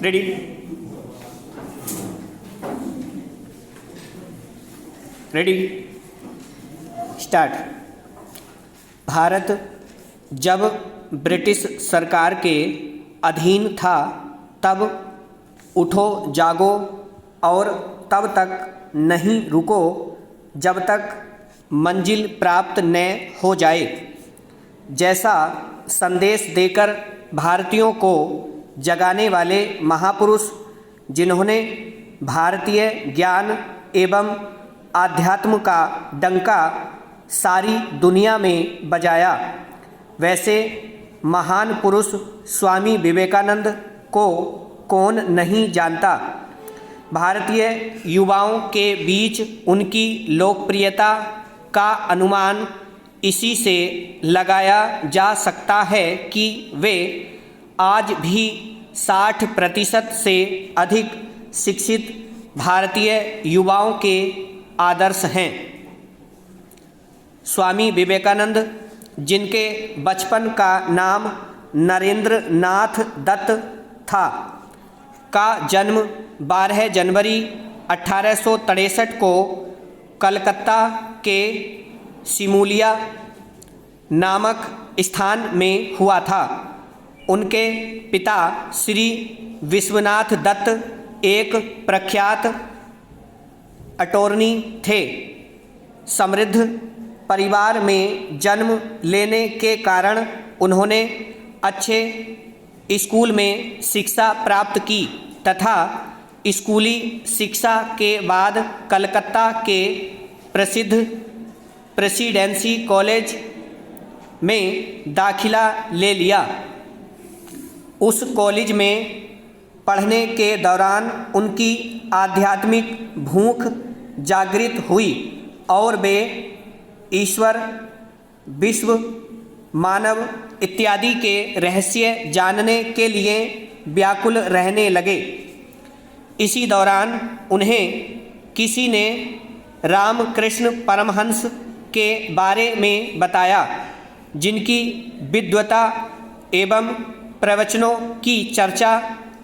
Ready. Ready start. Bharat जब British सरकार के अधीन था तब उठो जागो और तब तक नहीं रुको जब तक मंजिल प्राप्त न हो जाए जैसा संदेश देकर भारतीयों को जगाने वाले महापुरुष जिन्होंने भारतीय ज्ञान एवं आध्यात्म का डंका सारी दुनिया में बजाया, वैसे महान पुरुष स्वामी विवेकानंद को कौन नहीं जानता। भारतीय युवाओं के बीच उनकी लोकप्रियता का अनुमान इसी से लगाया जा सकता है कि वे आज भी 60% से अधिक शिक्षित भारतीय युवाओं के आदर्श हैं। स्वामी विवेकानंद, जिनके बचपन का नाम नरेंद्र नाथ दत्त था, का जन्म 12 जनवरी 1863 को कलकत्ता के सिमुलिया नामक स्थान में हुआ था। उनके पिता श्री विश्वनाथ दत्त एक प्रख्यात अटॉर्नी थे। समृद्ध परिवार में जन्म लेने के कारण उन्होंने अच्छे स्कूल में शिक्षा प्राप्त की तथा स्कूली शिक्षा के बाद कलकत्ता के प्रसिद्ध प्रेसिडेंसी कॉलेज में दाखिला ले लिया। उस कॉलेज में पढ़ने के दौरान उनकी आध्यात्मिक भूख जागृत हुई और वे ईश्वर, विश्व, मानव इत्यादि के रहस्य जानने के लिए व्याकुल रहने लगे। इसी दौरान उन्हें किसी ने रामकृष्ण परमहंस के बारे में बताया, जिनकी विद्वता एवं प्रवचनों की चर्चा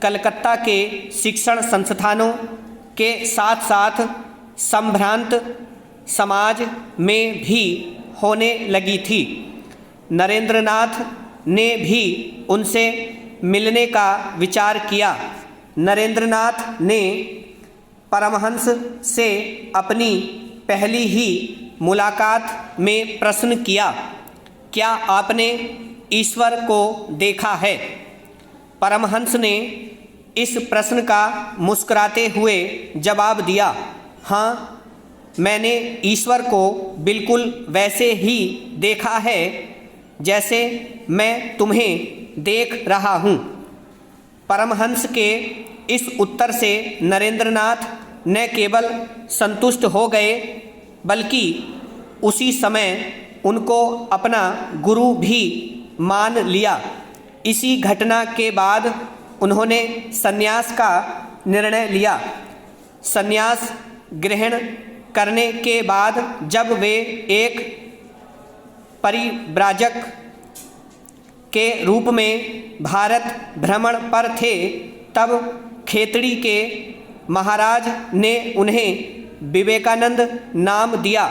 कलकत्ता के शिक्षण संस्थानों के साथ साथ संभ्रांत समाज में भी होने लगी थी। नरेंद्रनाथ ने भी उनसे मिलने का विचार किया। नरेंद्रनाथ ने परमहंस से अपनी पहली ही मुलाकात में प्रश्न किया, क्या आपने ईश्वर को देखा है? परमहंस ने इस प्रश्न का मुस्कुराते हुए जवाब दिया, हाँ, मैंने ईश्वर को बिल्कुल वैसे ही देखा है जैसे मैं तुम्हें देख रहा हूँ। परमहंस के इस उत्तर से नरेंद्रनाथ न केवल संतुष्ट हो गए बल्कि उसी समय उनको अपना गुरु भी मान लिया। इसी घटना के बाद उन्होंने सन्यास का निर्णय लिया। सन्यास ग्रहण करने के बाद जब वे एक परिव्राजक के रूप में भारत भ्रमण पर थे, तब खेतड़ी के महाराज ने उन्हें विवेकानंद नाम दिया।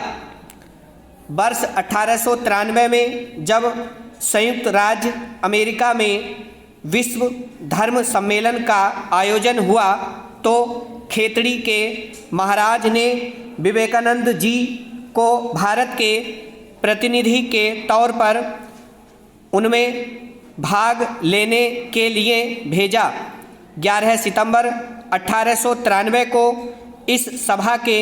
वर्ष 1893 में जब संयुक्त राज्य अमेरिका में विश्व धर्म सम्मेलन का आयोजन हुआ तो खेतड़ी के महाराज ने विवेकानंद जी को भारत के प्रतिनिधि के तौर पर उनमें भाग लेने के लिए भेजा। 11 सितंबर 1893 को इस सभा के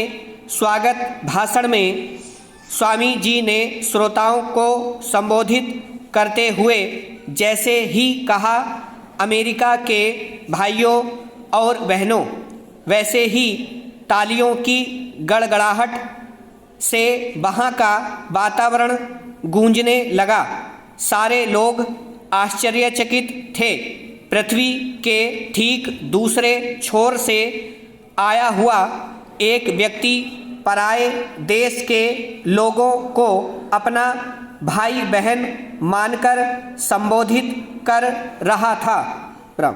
स्वागत भाषण में स्वामी जी ने श्रोताओं को संबोधित करते हुए जैसे ही कहा, अमेरिका के भाइयों और बहनों, वैसे ही तालियों की गड़गड़ाहट से वहाँ का वातावरण गूंजने लगा। सारे लोग आश्चर्यचकित थे। पृथ्वी के ठीक दूसरे छोर से आया हुआ एक व्यक्ति पराये देश के लोगों को अपना भाई बहन मानकर संबोधित कर रहा था। प्रणाम।